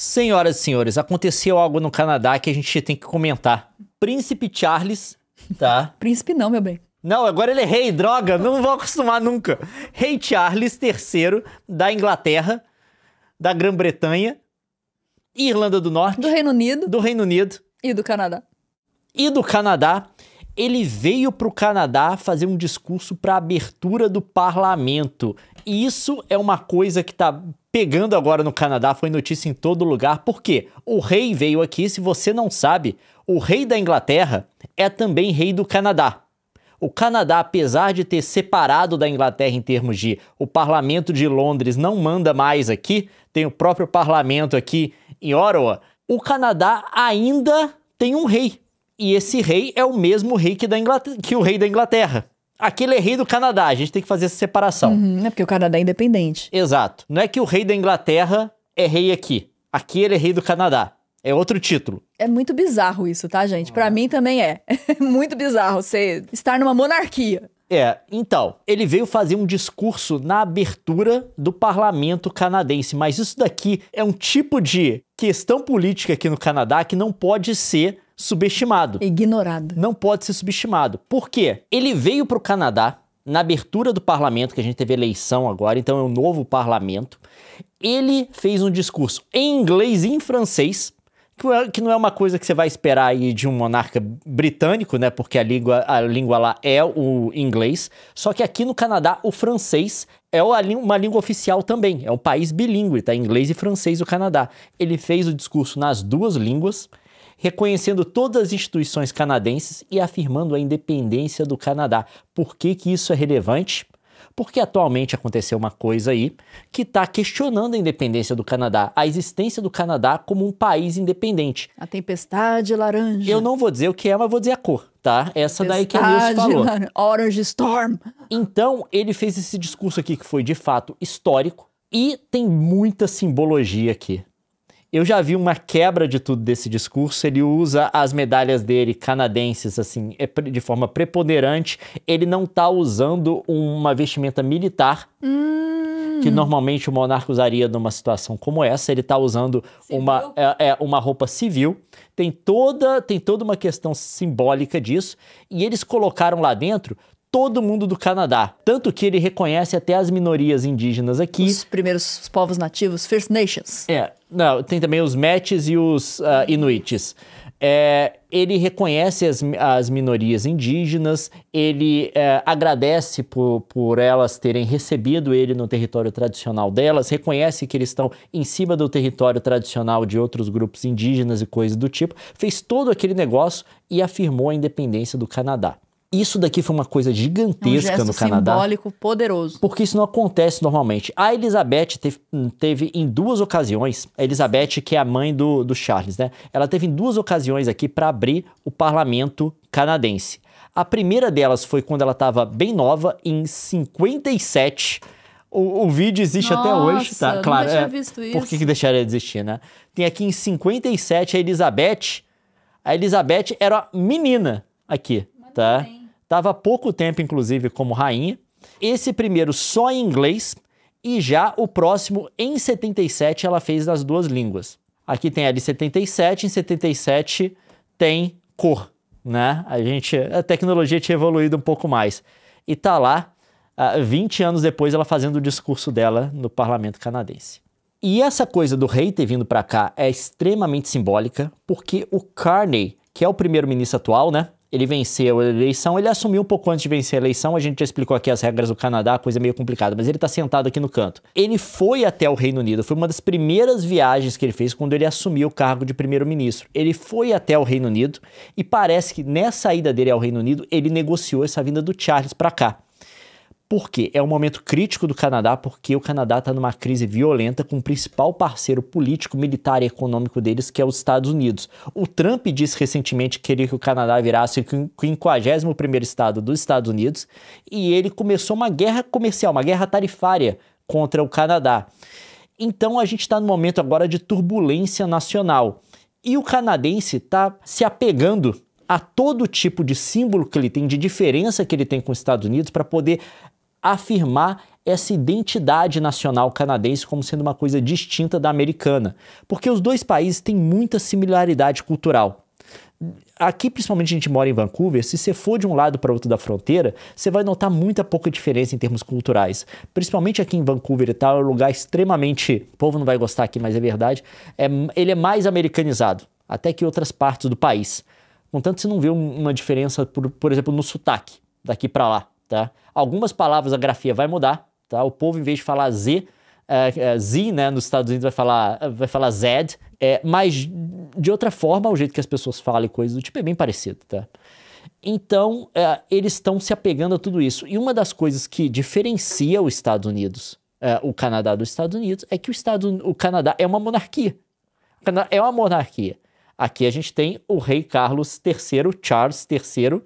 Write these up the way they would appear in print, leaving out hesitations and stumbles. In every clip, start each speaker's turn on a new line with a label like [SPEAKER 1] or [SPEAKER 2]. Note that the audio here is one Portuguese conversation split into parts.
[SPEAKER 1] Senhoras e senhores, aconteceu algo no Canadá que a gente tem que comentar. Príncipe Charles, tá?
[SPEAKER 2] Príncipe não, meu bem.
[SPEAKER 1] Não, agora ele é rei, droga, não vou acostumar nunca. Rei Charles III da Inglaterra, da Grã-Bretanha, Irlanda do Norte.
[SPEAKER 2] Do Reino Unido.
[SPEAKER 1] Do Reino Unido.
[SPEAKER 2] E do Canadá.
[SPEAKER 1] E do Canadá. Ele veio para o Canadá fazer um discurso para a abertura do parlamento. E isso é uma coisa que tá pegando agora no Canadá, foi notícia em todo lugar. Por quê? O rei veio aqui, se você não sabe, o rei da Inglaterra é também rei do Canadá. O Canadá, apesar de ter separado da Inglaterra em termos de o parlamento de Londres não manda mais aqui, tem o próprio parlamento aqui em Ottawa, o Canadá ainda tem um rei. E esse rei é o mesmo rei que o rei da Inglaterra. Aquele é rei do Canadá, a gente tem que fazer essa separação.
[SPEAKER 2] É porque o Canadá é independente.
[SPEAKER 1] Exato. Não é que o rei da Inglaterra é rei aqui. Aqui ele é rei do Canadá. É outro título.
[SPEAKER 2] É muito bizarro isso, tá, gente? Pra mim também é. É muito bizarro você estar numa monarquia.
[SPEAKER 1] Então, ele veio fazer um discurso na abertura do parlamento canadense, mas isso daqui é um tipo de questão política aqui no Canadá que não pode ser subestimado.
[SPEAKER 2] Ignorado.
[SPEAKER 1] Não pode ser subestimado. Por quê? Ele veio para o Canadá na abertura do parlamento, que a gente teve eleição agora, então é um novo parlamento. Ele fez um discurso em inglês e em francês, que não é uma coisa que você vai esperar aí de um monarca britânico, né? Porque a língua lá é o inglês. Só que aqui no Canadá, o francês é uma língua oficial também. É um país bilíngue, tá? Inglês e francês o Canadá. Ele fez o discurso nas duas línguas, reconhecendo todas as instituições canadenses e afirmando a independência do Canadá. Por que que isso é relevante? Porque atualmente aconteceu uma coisa aí que está questionando a independência do Canadá, a existência do Canadá como um país independente.
[SPEAKER 2] A tempestade laranja.
[SPEAKER 1] Eu não vou dizer o que é, mas vou dizer a cor, tá? Essa daí que a Nilce falou.
[SPEAKER 2] Orange Storm.
[SPEAKER 1] Então, ele fez esse discurso aqui que foi de fato histórico e tem muita simbologia aqui. Eu já vi uma quebra de tudo desse discurso, ele usa as medalhas dele canadenses assim, de forma preponderante, ele não tá usando uma vestimenta militar, que normalmente o monarca usaria numa situação como essa, ele tá usando uma roupa civil, tem toda uma questão simbólica disso, e eles colocaram lá dentro todo mundo do Canadá, tanto que ele reconhece até as minorias indígenas aqui.
[SPEAKER 2] Os primeiros povos nativos, First Nations.
[SPEAKER 1] Não, tem também os Métis e os Inuits. Ele reconhece as minorias indígenas, ele agradece por elas terem recebido ele no território tradicional delas, reconhece que eles estão em cima do território tradicional de outros grupos indígenas e coisas do tipo, fez todo aquele negócio e afirmou a independência do Canadá. Isso daqui foi uma coisa gigantesca no Canadá.
[SPEAKER 2] Simbólico, poderoso.
[SPEAKER 1] Porque isso não acontece normalmente. A Elizabeth teve em duas ocasiões, a Elizabeth, que é a mãe do Charles, né? Ela teve em duas ocasiões aqui para abrir o parlamento canadense. A primeira delas foi quando ela estava bem nova, em 57. O vídeo existe até hoje, tá? Claro,
[SPEAKER 2] nunca tinha visto isso.
[SPEAKER 1] Por que deixaria de existir, né? Tem aqui em 57 a Elizabeth. A Elizabeth era menina aqui, tá? Tava há pouco tempo, inclusive, como rainha. Esse primeiro só em inglês e já o próximo, em 77, ela fez nas duas línguas. Aqui tem ela em 77, em 77 tem cor, né? A tecnologia tinha evoluído um pouco mais. E tá lá, 20 anos depois, ela fazendo o discurso dela no parlamento canadense. E essa coisa do rei ter vindo para cá é extremamente simbólica, porque o Carney, que é o primeiro-ministro atual, né? Ele venceu a eleição, ele assumiu um pouco antes de vencer a eleição, a gente já explicou aqui as regras do Canadá, coisa meio complicada, mas ele tá sentado aqui no canto. Ele foi até o Reino Unido, foi uma das primeiras viagens que ele fez quando ele assumiu o cargo de primeiro-ministro. Ele foi até o Reino Unido e parece que nessa ida dele ao Reino Unido, ele negociou essa vinda do Charles para cá. Por quê? É um momento crítico do Canadá, porque o Canadá está numa crise violenta com o principal parceiro político, militar e econômico deles, que é os Estados Unidos. O Trump disse recentemente que queria que o Canadá virasse o 51º estado dos Estados Unidos, e ele começou uma guerra comercial, uma guerra tarifária contra o Canadá. Então a gente está num momento agora de turbulência nacional. E o canadense está se apegando a todo tipo de símbolo que ele tem, de diferença que ele tem com os Estados Unidos, para poder afirmar essa identidade nacional canadense como sendo uma coisa distinta da americana, porque os dois países têm muita similaridade cultural. Aqui, principalmente, a gente mora em Vancouver, se você for de um lado para outro da fronteira, você vai notar muita pouca diferença em termos culturais. Principalmente aqui em Vancouver e tal, é um lugar extremamente... O povo não vai gostar aqui, mas é verdade. Ele é mais americanizado, até que outras partes do país. Contanto, você não vê uma diferença, por exemplo, no sotaque, daqui para lá, tá? Algumas palavras a grafia vai mudar, tá? O povo, em vez de falar Z, né, nos Estados Unidos vai falar Z, mas de outra forma, o jeito que as pessoas falam e coisas do tipo é bem parecido, tá? Então, eles estão se apegando a tudo isso. E uma das coisas que diferencia os Estados Unidos, o Canadá dos Estados Unidos, é que o Canadá é uma monarquia. O Canadá é uma monarquia. Aqui a gente tem o rei Carlos III, Charles III,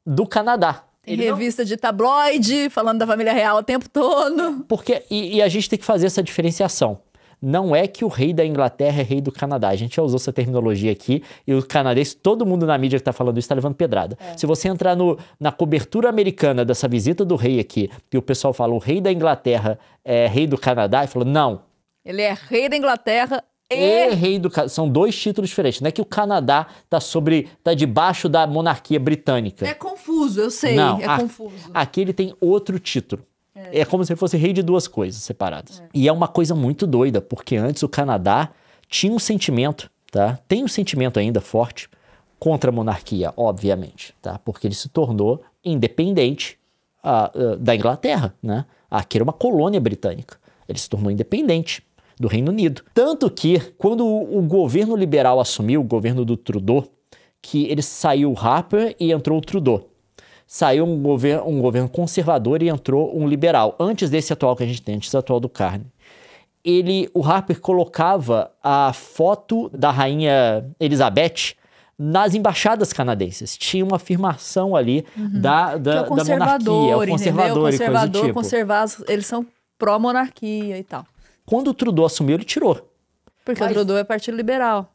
[SPEAKER 1] do Canadá.
[SPEAKER 2] Tem revista de tabloide, falando da família real o tempo todo.
[SPEAKER 1] Porque, e a gente tem que fazer essa diferenciação. Não é que o rei da Inglaterra é rei do Canadá. A gente já usou essa terminologia aqui e o canadense, todo mundo na mídia que está falando isso está levando pedrada. Se você entrar na cobertura americana dessa visita do rei aqui, que o pessoal fala o rei da Inglaterra é rei do Canadá, e falou, não.
[SPEAKER 2] Ele é rei da Inglaterra
[SPEAKER 1] rei do Canadá. São dois títulos diferentes. Não é que o Canadá tá debaixo da monarquia britânica.
[SPEAKER 2] É confuso, eu sei.
[SPEAKER 1] Não,
[SPEAKER 2] confuso.
[SPEAKER 1] Aqui ele tem outro título. É como se ele fosse rei de duas coisas separadas. E é uma coisa muito doida, porque antes o Canadá tinha um sentimento, tá? Tem um sentimento ainda forte contra a monarquia, obviamente, tá? Porque ele se tornou independente da Inglaterra, né? Aqui era uma colônia britânica. Ele se tornou independente do Reino Unido. Tanto que, quando o governo liberal assumiu, o governo do Trudeau, que ele saiu o Harper e entrou o Trudeau. Saiu um governo conservador e entrou um liberal. Antes desse atual que a gente tem, antes do atual do Carney. O Harper colocava a foto da rainha Elizabeth nas embaixadas canadenses. Tinha uma afirmação ali da monarquia, o conservador e coisa do tipo.
[SPEAKER 2] Eles são pró-monarquia e tal.
[SPEAKER 1] Quando o Trudeau assumiu, ele tirou.
[SPEAKER 2] Porque o Trudeau é partido liberal.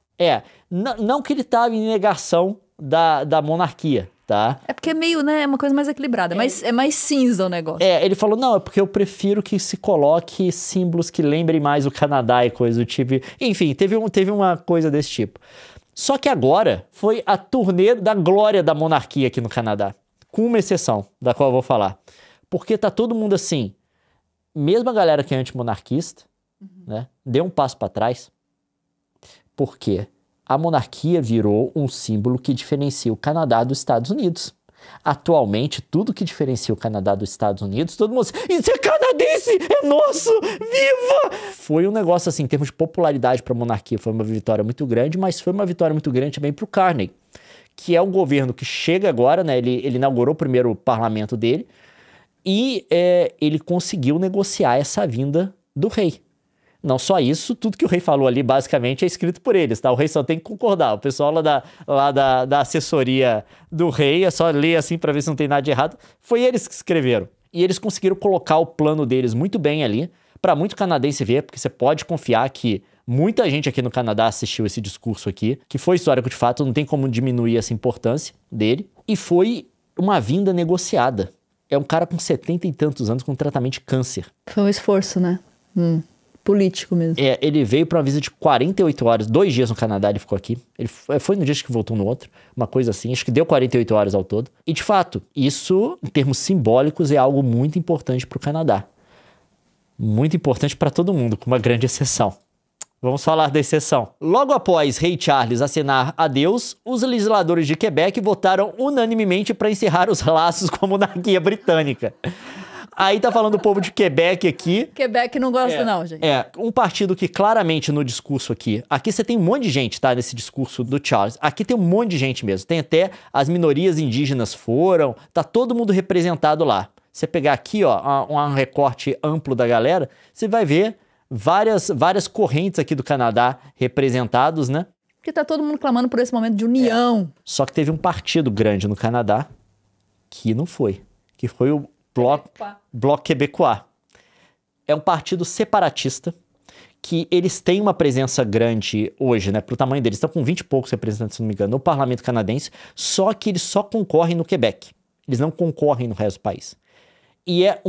[SPEAKER 1] Não que ele estava em negação da monarquia, tá?
[SPEAKER 2] É porque é meio, né, uma coisa mais equilibrada, mas é mais cinza o negócio.
[SPEAKER 1] Ele falou, não, é porque eu prefiro que se coloque símbolos que lembrem mais o Canadá e coisa do tipo. Enfim, teve uma coisa desse tipo. Só que agora foi a turnê da glória da monarquia aqui no Canadá. Com uma exceção, da qual eu vou falar. Porque tá todo mundo assim, mesmo a galera que é antimonarquista, né, deu um passo para trás, porque a monarquia virou um símbolo que diferencia o Canadá dos Estados Unidos. Atualmente, tudo que diferencia o Canadá dos Estados Unidos, todo mundo diz, isso é canadense, é nosso, viva! Foi um negócio assim, em termos de popularidade para a monarquia, foi uma vitória muito grande, mas foi uma vitória muito grande também para o Carney, que é um governo que chega agora, né, ele inaugurou o primeiro parlamento dele, e ele conseguiu negociar essa vinda do rei. Não só isso, tudo que o rei falou ali basicamente é escrito por eles, tá? O rei só tem que concordar. O pessoal lá da assessoria do rei, é só ler assim para ver se não tem nada de errado. Foi eles que escreveram. E eles conseguiram colocar o plano deles muito bem ali, para muito canadense ver, porque você pode confiar que muita gente aqui no Canadá assistiu esse discurso aqui, que foi histórico de fato, não tem como diminuir essa importância dele. E foi uma vinda negociada. É um cara com 70 e tantos anos com tratamento de câncer.
[SPEAKER 2] Foi um esforço, né? Político mesmo.
[SPEAKER 1] Ele veio para uma visita de 48 horas, 2 dias no Canadá ele ficou aqui. Ele foi no dia que voltou no outro, uma coisa assim, acho que deu 48 horas ao todo. E de fato, isso, em termos simbólicos, é algo muito importante para o Canadá. Muito importante para todo mundo, com uma grande exceção. Vamos falar da exceção. Logo após Rei Charles acenar adeus, os legisladores de Quebec votaram unanimemente para encerrar os laços com a monarquia britânica. Aí tá falando o povo de Quebec aqui.
[SPEAKER 2] Quebec não gosta não, gente.
[SPEAKER 1] Um partido que claramente no discurso aqui você tem um monte de gente, tá, nesse discurso do Charles. Aqui tem um monte de gente mesmo. Tem até as minorias indígenas foram, tá todo mundo representado lá. Você pegar aqui, ó, um recorte amplo da galera, você vai ver várias correntes aqui do Canadá representados, né?
[SPEAKER 2] Porque tá todo mundo clamando por esse momento de união.
[SPEAKER 1] Só que teve um partido grande no Canadá que não foi. Que foi o Bloc Québécois. É um partido separatista que eles têm uma presença grande hoje, né? Pro tamanho deles. Estão com 20 e poucos representantes, se não me engano, no parlamento canadense, só que eles só concorrem no Quebec. Eles não concorrem no resto do país. E é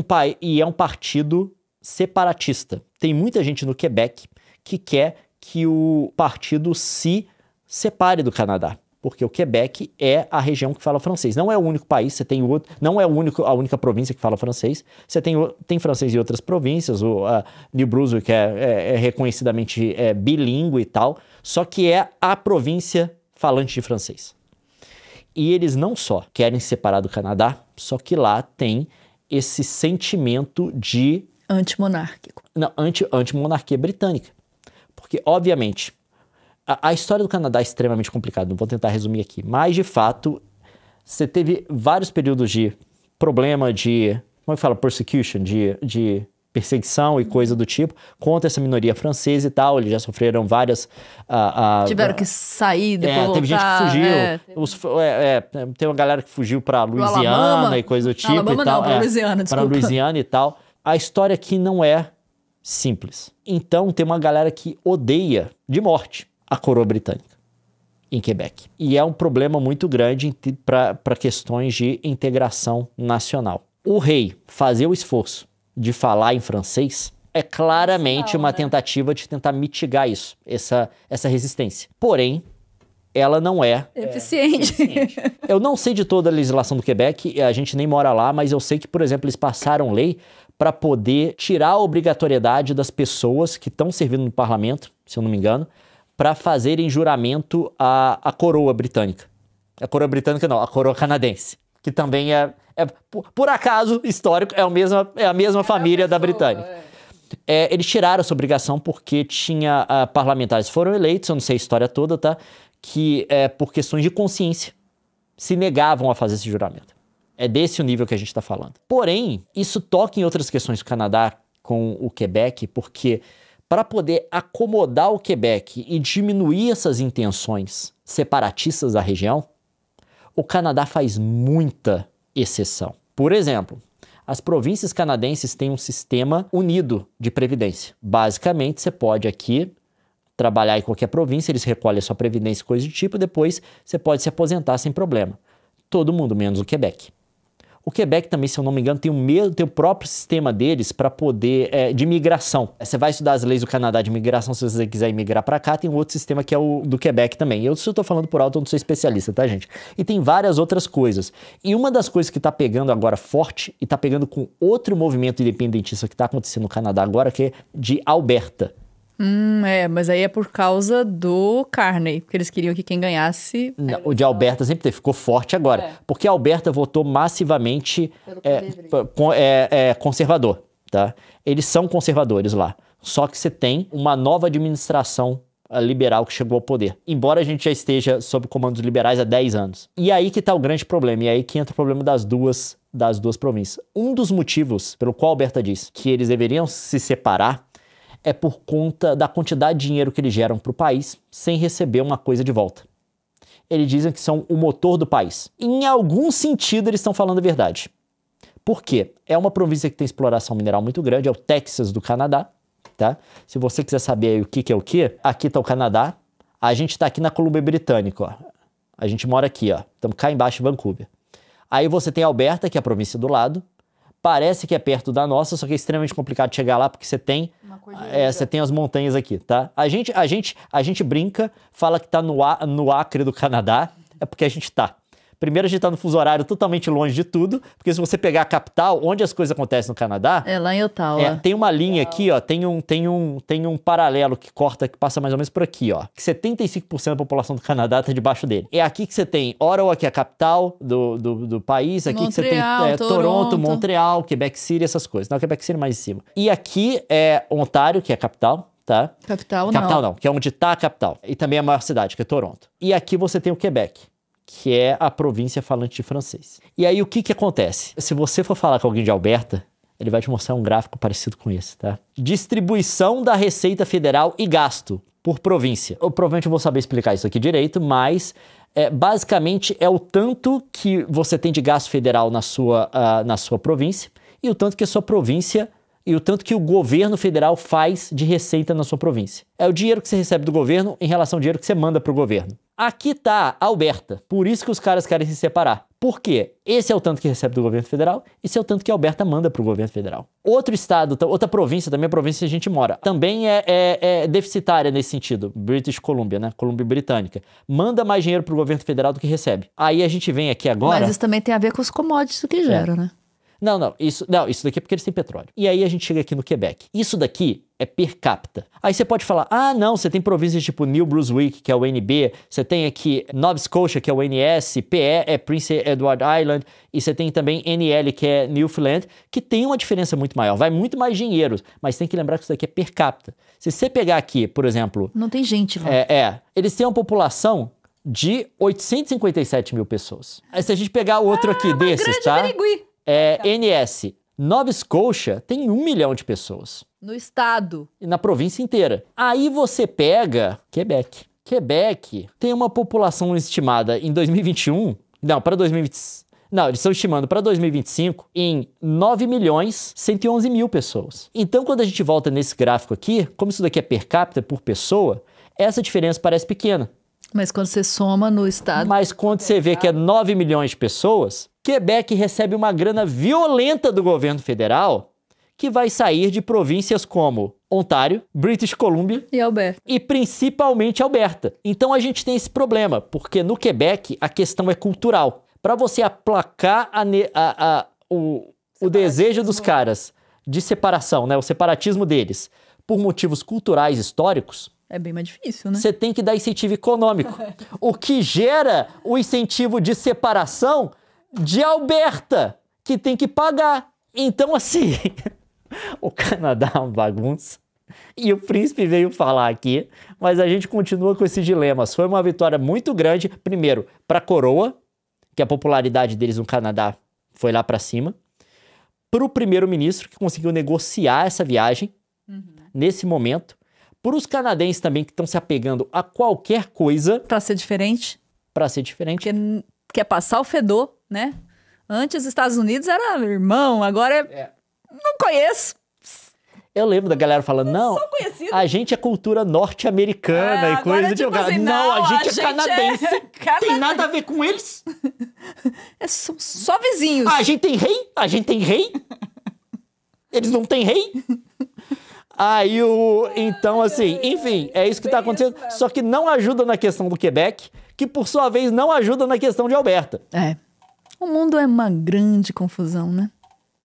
[SPEAKER 1] um partido separatista. Tem muita gente no Quebec que quer que o partido se separe do Canadá, porque o Quebec é a região que fala francês. Não é o único país, você tem outro, não é a única província que fala francês. Você tem francês em outras províncias, o New Brunswick é reconhecidamente bilíngue e tal, só que é a província falante de francês. E eles não só querem se separar do Canadá, só que lá tem esse sentimento de...
[SPEAKER 2] Antimonárquico.
[SPEAKER 1] Não, antimonarquia britânica. Porque, obviamente, a história do Canadá é extremamente complicada, não vou tentar resumir aqui, mas, de fato, você teve vários períodos de problema de, como é que fala, persecution, de perseguição e coisa do tipo, contra essa minoria francesa e tal, eles já sofreram várias...
[SPEAKER 2] Tiveram que sair, depois voltar.
[SPEAKER 1] Teve gente que fugiu, tem uma galera que fugiu pra Louisiana e coisa do tipo
[SPEAKER 2] Alabama
[SPEAKER 1] e tal.
[SPEAKER 2] Não, pra Louisiana, desculpa.
[SPEAKER 1] Pra Louisiana e tal. A história aqui não é simples. Então, tem uma galera que odeia de morte a coroa britânica em Quebec. E é um problema muito grande para questões de integração nacional. O rei fazer o esforço de falar em francês é claramente uma tentativa de tentar mitigar isso, essa resistência. Porém, ela não é
[SPEAKER 2] eficiente.
[SPEAKER 1] Eu não sei de toda a legislação do Quebec, a gente nem mora lá, mas eu sei que, por exemplo, eles passaram lei para poder tirar a obrigatoriedade das pessoas que estão servindo no parlamento, se eu não me engano, para fazerem juramento à coroa britânica. A coroa britânica não, a coroa canadense, que também por acaso, histórico, é a mesma família da britânica. Eles tiraram essa obrigação porque tinha parlamentares que foram eleitos, eu não sei a história toda, tá? Que por questões de consciência se negavam a fazer esse juramento. É desse o nível que a gente está falando. Porém, isso toca em outras questões do Canadá com o Quebec, porque para poder acomodar o Quebec e diminuir essas intenções separatistas da região, o Canadá faz muita exceção. Por exemplo, as províncias canadenses têm um sistema unido de previdência. Basicamente, você pode aqui trabalhar em qualquer província, eles recolhem a sua previdência e coisa do tipo, depois você pode se aposentar sem problema. Todo mundo, menos o Quebec. O Quebec também, se eu não me engano, tem o próprio sistema deles para poder, de imigração. Você vai estudar as leis do Canadá de imigração, se você quiser imigrar para cá, tem um outro sistema que é o do Quebec também. Se eu tô falando por alto, eu não sou especialista, tá, gente? E tem várias outras coisas. E uma das coisas que tá pegando agora forte, e tá pegando com outro movimento independentista que tá acontecendo no Canadá agora, que é de Alberta.
[SPEAKER 2] Mas aí é por causa do Carney, porque eles queriam que quem ganhasse...
[SPEAKER 1] Não, o de Alberta sempre ficou forte agora, porque a Alberta votou massivamente conservador, tá? Eles são conservadores lá, só que você tem uma nova administração liberal que chegou ao poder, embora a gente já esteja sob comandos liberais há 10 anos. E aí que tá o grande problema, e aí que entra o problema das duas províncias. Um dos motivos pelo qual a Alberta diz que eles deveriam se separar é por conta da quantidade de dinheiro que eles geram para o país sem receber uma coisa de volta. Eles dizem que são o motor do país. Em algum sentido, eles estão falando a verdade. Por quê? É uma província que tem exploração mineral muito grande, é o Texas do Canadá, tá? Se você quiser saber aí o que é o que, aqui está o Canadá, a gente está aqui na Colômbia Britânica, ó. A gente mora aqui, ó. Estamos cá embaixo em Vancouver. Aí você tem Alberta, que é a província do lado. Parece que é perto da nossa, só que é extremamente complicado chegar lá, porque você tem as montanhas aqui, tá? A gente brinca, fala que tá no Acre do Canadá, é porque a gente tá. Primeiro, a gente tá no fuso horário totalmente longe de tudo, porque se você pegar a capital, onde as coisas acontecem no Canadá...
[SPEAKER 2] É lá em Ottawa.
[SPEAKER 1] Tem uma linha aqui, ó, tem um paralelo que passa mais ou menos por aqui, ó. Que 75% da população do Canadá tá debaixo dele. É aqui que você tem Ottawa, que é a capital do país, aqui que você tem Toronto, Montreal, Quebec City, essas coisas. Não, Quebec City mais em cima. E aqui é Ontário, que é a capital, tá?
[SPEAKER 2] Capital
[SPEAKER 1] não, que é onde tá a capital. E também a maior cidade, que é Toronto. E aqui você tem o Quebec, que é a província falante de francês. E aí, o que acontece? Se você for falar com alguém de Alberta, ele vai te mostrar um gráfico parecido com esse, tá? Distribuição da Receita Federal e gasto por província. Eu provavelmente vou saber explicar isso aqui direito, mas basicamente é o tanto que você tem de gasto federal na sua província e o tanto que a sua província e o tanto que o governo federal faz de receita na sua província. É o dinheiro que você recebe do governo em relação ao dinheiro que você manda para o governo. Aqui tá Alberta, por isso que os caras querem se separar. Por quê? Esse é o tanto que recebe do governo federal, esse é o tanto que a Alberta manda para o governo federal. Outro estado, outra província, também a província que a gente mora, também é deficitária nesse sentido, British Columbia, né? Colômbia Britânica. Manda mais dinheiro para o governo federal do que recebe. Aí a gente vem aqui agora...
[SPEAKER 2] Mas isso também tem a ver com os commodities que gera, né?
[SPEAKER 1] Não, isso daqui é porque eles têm petróleo. E aí a gente chega aqui no Quebec. Isso daqui é per capita. Aí você pode falar, não, você tem províncias tipo New Brunswick, que é o NB, você tem aqui Nova Scotia, que é o NS, PE é Prince Edward Island, e você tem também NL, que é Newfoundland, que tem uma diferença muito maior, vai muito mais dinheiro, mas tem que lembrar que isso daqui é per capita. Se você pegar aqui, por exemplo...
[SPEAKER 2] Não tem gente lá.
[SPEAKER 1] Eles têm uma população de 857 mil pessoas. Aí se a gente pegar outro aqui desses, tá?
[SPEAKER 2] Birigui.
[SPEAKER 1] NS, Nova Scotia tem 1 milhão de pessoas.
[SPEAKER 2] No estado.
[SPEAKER 1] E na província inteira. Aí você pega Quebec. Quebec tem uma população estimada em 2021... Não, para 2020... Não, eles estão estimando para 2025 em 9 milhões 111 mil pessoas. Então, quando a gente volta nesse gráfico aqui, como isso daqui é per capita por pessoa, essa diferença parece pequena.
[SPEAKER 2] Mas quando você soma no estado...
[SPEAKER 1] Mas quando você vê que é 9 milhões de pessoas, Quebec recebe uma grana violenta do governo federal que vai sair de províncias como Ontário, British Columbia
[SPEAKER 2] e Alberta.
[SPEAKER 1] E principalmente Alberta. Então a gente tem esse problema, porque no Quebec a questão é cultural. Para você aplacar o desejo dos caras de separação, né, o separatismo deles, por motivos culturais históricos,
[SPEAKER 2] é bem mais difícil, né?
[SPEAKER 1] Você tem que dar incentivo econômico. O que gera o incentivo de separação de Alberta, que tem que pagar. Então, assim, o Canadá é uma bagunça. E o príncipe veio falar aqui, mas a gente continua com esses dilemas. Foi uma vitória muito grande, primeiro, para a coroa, que a popularidade deles no Canadá foi lá para cima. Para o primeiro-ministro, que conseguiu negociar essa viagem nesse momento. Para os canadenses também que estão se apegando a qualquer coisa.
[SPEAKER 2] Para ser diferente.
[SPEAKER 1] Para ser diferente.
[SPEAKER 2] Porque quer passar o fedor, né? Antes os Estados Unidos era irmão, agora não conheço.
[SPEAKER 1] Eu lembro da galera falando, não, a gente é cultura norte-americana e coisa de jogar. Não, a gente é canadense. Tem nada a ver com eles.
[SPEAKER 2] São só vizinhos.
[SPEAKER 1] A gente tem rei? A gente tem rei? Eles não têm rei? Então, assim, enfim, é isso que está acontecendo. Só que não ajuda na questão do Quebec, que por sua vez não ajuda na questão de Alberta.
[SPEAKER 2] O mundo é uma grande confusão, né?